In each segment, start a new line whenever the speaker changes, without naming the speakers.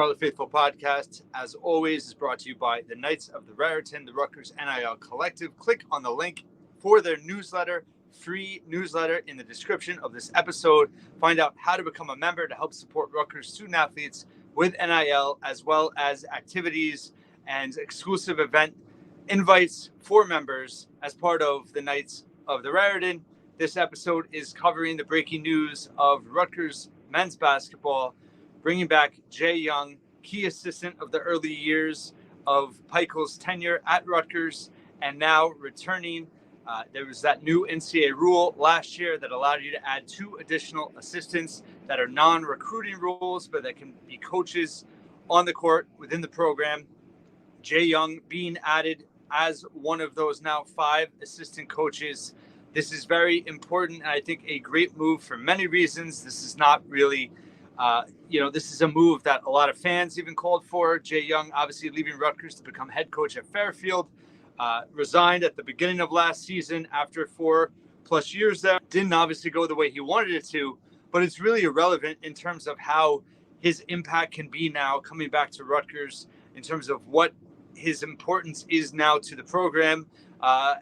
Scarlet Faithful podcast, as always, is brought to you by the Knights of the Raritan, the Rutgers NIL Collective. Click on the link for their newsletter, free newsletter in the description of this episode. Find out how to become a member to help support Rutgers student athletes with NIL, as well as activities and exclusive event invites for members as part of the Knights of the Raritan. This episode is covering the breaking news of Rutgers men's basketball bringing back Jay Young, key assistant of the early years of Pikiell's tenure at Rutgers, and now returning. There was that new NCAA rule last year that allowed you to add 2 additional assistants that are non-recruiting rules, but that can be coaches on the court within the program. Jay Young being added as one of those now 5 assistant coaches. This is very important, and I think a great move for many reasons. This is not really this is a move that a lot of fans even called for. Jay Young, obviously leaving Rutgers to become head coach at Fairfield, resigned at the beginning of last season after 4+ years there. Didn't obviously go the way he wanted it to, but it's really irrelevant in terms of how his impact can be now coming back to Rutgers, in terms of what his importance is now to the program,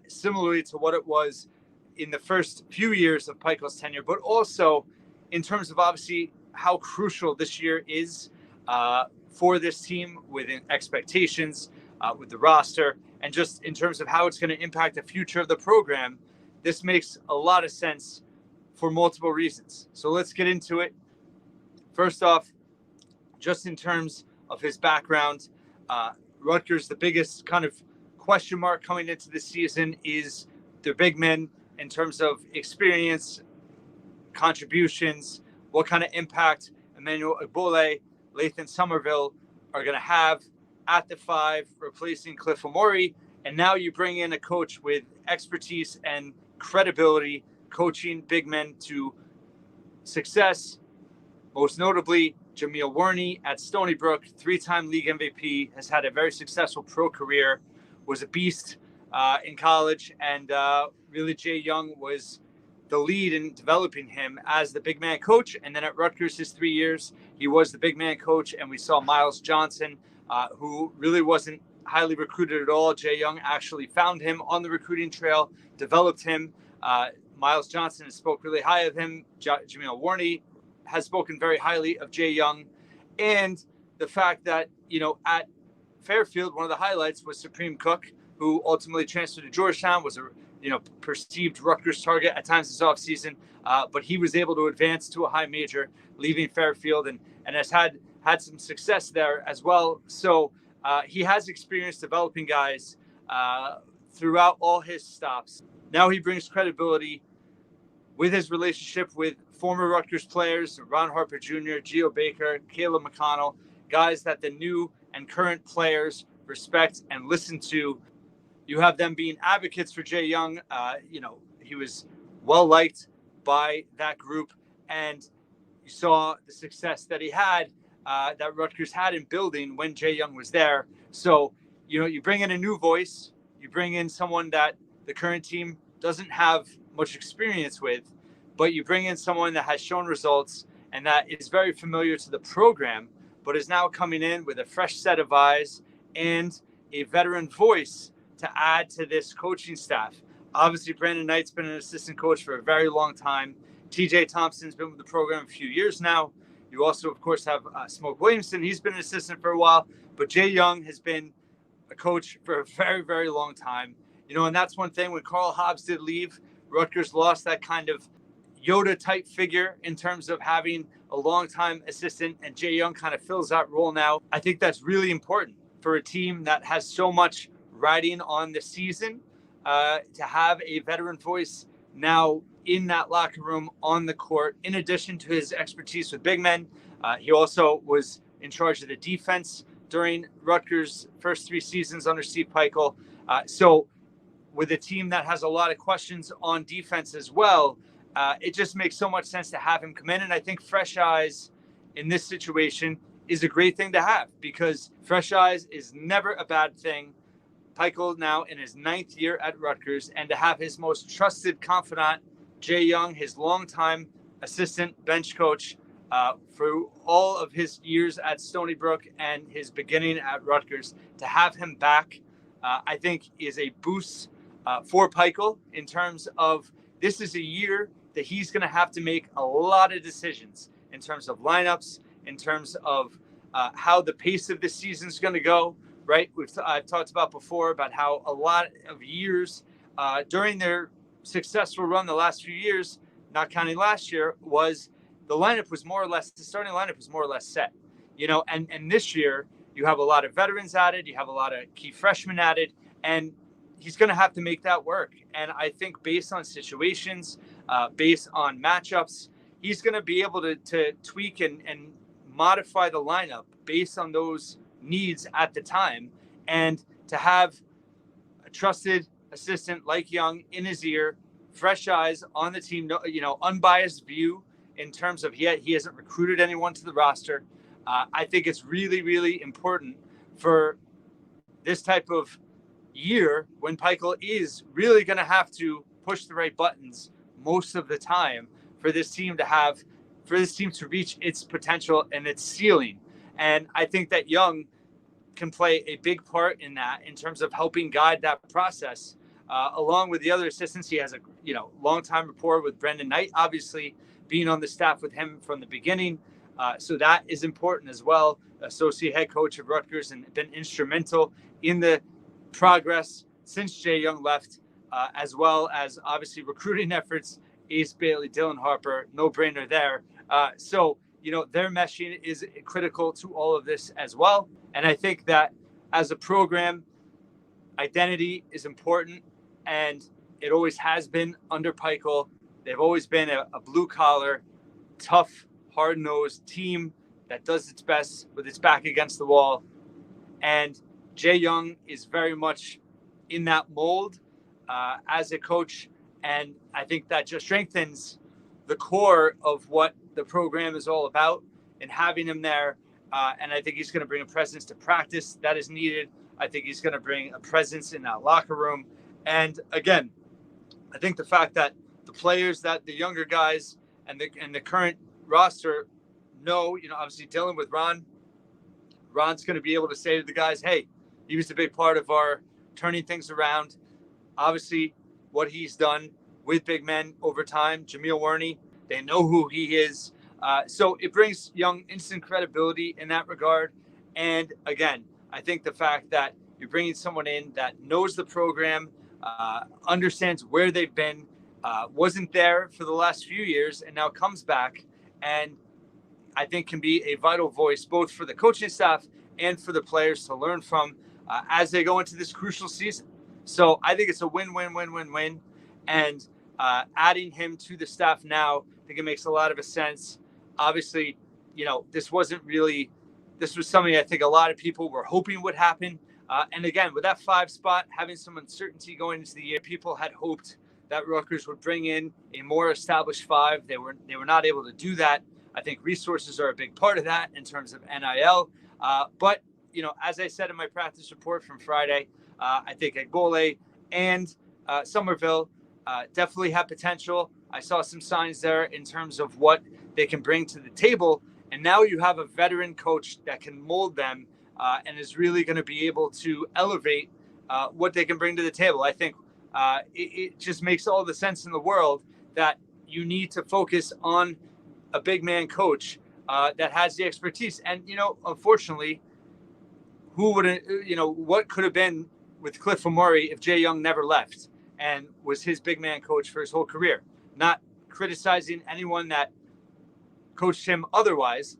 similarly to what it was in the first few years of Pikiell's tenure, but also in terms of obviously how crucial this year is for this team within expectations, with the roster, and just in terms of how it's going to impact the future of the program. This makes a lot of sense for multiple reasons. So let's get into it. First off, just in terms of his background, Rutgers, the biggest kind of question mark coming into the season is their big men in terms of experience, contributions, what kind of impact Emmanuel Igbole, Lathan Somerville are going to have at the 5, replacing Cliff Omori. And now you bring in a coach with expertise and credibility, coaching big men to success. Most notably, Jameel Warney at Stony Brook, 3-time league MVP, has had a very successful pro career, was a beast in college, and really Jay Young was the lead in developing him as the big man coach. And then at Rutgers, his 3 years, he was the big man coach. And we saw Miles Johnson, who really wasn't highly recruited at all. Jay Young actually found him on the recruiting trail, developed him. Miles Johnson has spoke really high of him. Jameel Warney has spoken very highly of Jay Young. And the fact that, at Fairfield, one of the highlights was Supreme Cook, who ultimately transferred to Georgetown, was a perceived Rutgers target at times this offseason, but he was able to advance to a high major, leaving Fairfield, and has had some success there as well. So he has experience developing guys throughout all his stops. Now he brings credibility with his relationship with former Rutgers players, Ron Harper Jr., Geo Baker, Caleb McConnell, guys that the new and current players respect and listen to. You have them being advocates for Jay Young. He was well liked by that group, and you saw the success that he had, that Rutgers had in building when Jay Young was there. So, you bring in a new voice, you bring in someone that the current team doesn't have much experience with, but you bring in someone that has shown results and that is very familiar to the program, but is now coming in with a fresh set of eyes and a veteran voice to add to this coaching staff. Obviously, Brandon Knight's been an assistant coach for a very long time. TJ Thompson's been with the program a few years now. You also, of course, have Smoke Williamson. He's been an assistant for a while, but Jay Young has been a coach for a very, very long time. And that's one thing. When Carl Hobbs did leave, Rutgers lost that kind of Yoda-type figure in terms of having a long-time assistant, and Jay Young kind of fills that role now. I think that's really important for a team that has so much riding on the season, to have a veteran voice now in that locker room, on the court. In addition to his expertise with big men, he also was in charge of the defense during Rutgers' first 3 seasons under Steve Pikiell. So with a team that has a lot of questions on defense as well, it just makes so much sense to have him come in. And I think fresh eyes in this situation is a great thing to have, because fresh eyes is never a bad thing. Pikiell now in his 9th year at Rutgers, and to have his most trusted confidant, Jay Young, his longtime assistant bench coach, through all of his years at Stony Brook and his beginning at Rutgers. To have him back, I think is a boost for Pikiell in terms of this is a year that he's going to have to make a lot of decisions in terms of lineups, in terms of how the pace of this season is going to go, right? I've talked about before about how a lot of years during their successful run the last few years, not counting last year, was the lineup was more or less, the starting lineup was more or less set, and this year you have a lot of veterans added, you have a lot of key freshmen added, and he's going to have to make that work. And I think based on situations, based on matchups, he's going to be able to tweak and modify the lineup based on those needs at the time. And to have a trusted assistant like Young in his ear, fresh eyes on the team, unbiased view in terms of he hasn't recruited anyone to the roster. I think it's really, really important for this type of year when Pikiell is really going to have to push the right buttons most of the time for this team to reach its potential and its ceiling. And I think that Young can play a big part in that in terms of helping guide that process. Along with the other assistants, he has a long-time rapport with Brendan Knight, obviously being on the staff with him from the beginning. So that is important as well. Associate head coach of Rutgers and been instrumental in the progress since Jay Young left, as well as obviously recruiting efforts. Ace Bailey, Dylan Harper, no brainer there. So their meshing is critical to all of this as well. And I think that as a program, identity is important, and it always has been under Pikiell. They've always been a blue-collar, tough, hard-nosed team that does its best with its back against the wall. And Jay Young is very much in that mold as a coach. And I think that just strengthens the core of what the program is all about and having him there. And I think he's going to bring a presence to practice that is needed. I think he's going to bring a presence in that locker room. And again, I think the fact that the players, that the younger guys and the current roster know, obviously dealing with Ron's going to be able to say to the guys, hey, he was a big part of our turning things around. Obviously, what he's done with big men over time, Jameel Werney, they know who he is. So it brings Young instant credibility in that regard. And again, I think the fact that you're bringing someone in that knows the program, understands where they've been, wasn't there for the last few years, and now comes back, and I think can be a vital voice both for the coaching staff and for the players to learn from as they go into this crucial season. So I think it's a win-win-win-win-win. And adding him to the staff now, I think it makes a lot of sense. Obviously, this was something I think a lot of people were hoping would happen. And again, with that 5 spot, having some uncertainty going into the year, people had hoped that Rutgers would bring in a more established 5. They were not able to do that. I think resources are a big part of that in terms of NIL. But, as I said in my practice report from Friday, I think Egbole and Somerville definitely have potential. I saw some signs there in terms of what they can bring to the table. And now you have a veteran coach that can mold them and is really going to be able to elevate what they can bring to the table. I think it just makes all the sense in the world that you need to focus on a big man coach that has the expertise. And, unfortunately, what could have been with Cliff Omori if Jay Young never left and was his big man coach for his whole career? Not criticizing anyone that coached him otherwise,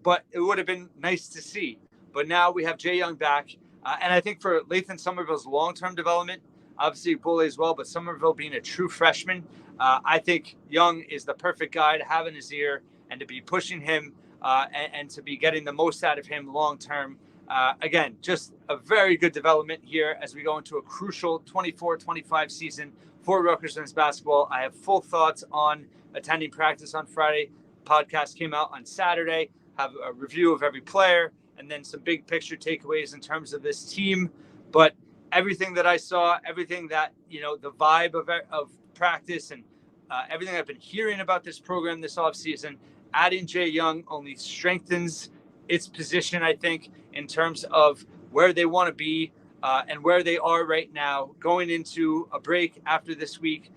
but it would have been nice to see. But now we have Jay Young back. And I think for Lathan Somerville's long-term development, obviously Bulle as well, but Somerville being a true freshman, I think Young is the perfect guy to have in his ear and to be pushing him and to be getting the most out of him long-term. Again, just a very good development here as we go into a crucial 24-25 season for Rutgers men's basketball. I have full thoughts on attending practice on Friday. Podcast came out on Saturday, have a review of every player, and then some big picture takeaways in terms of this team. But everything that I saw, everything that, the vibe of practice and everything I've been hearing about this program this offseason, adding Jay Young only strengthens its position, I think, in terms of where they want to be and where they are right now, going into a break after this week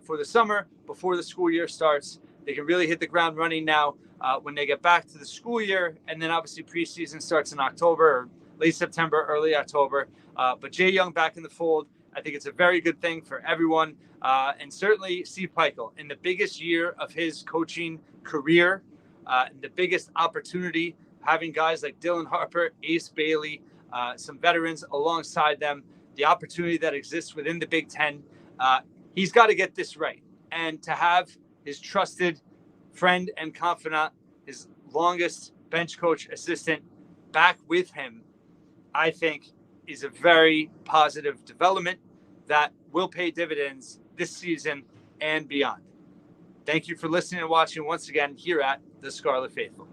for the summer before the school year starts. They can really hit the ground running now when they get back to the school year. And then obviously preseason starts in October or late September, early October. But Jay Young back in the fold, I think it's a very good thing for everyone. And certainly Steve Pikiell, in the biggest year of his coaching career, the biggest opportunity, having guys like Dylan Harper, Ace Bailey, some veterans alongside them, the opportunity that exists within the Big Ten, he's got to get this right. And to have his trusted friend and confidant, his longest bench coach assistant back with him, I think is a very positive development that will pay dividends this season and beyond. Thank you for listening and watching once again here at The Scarlet Faithful.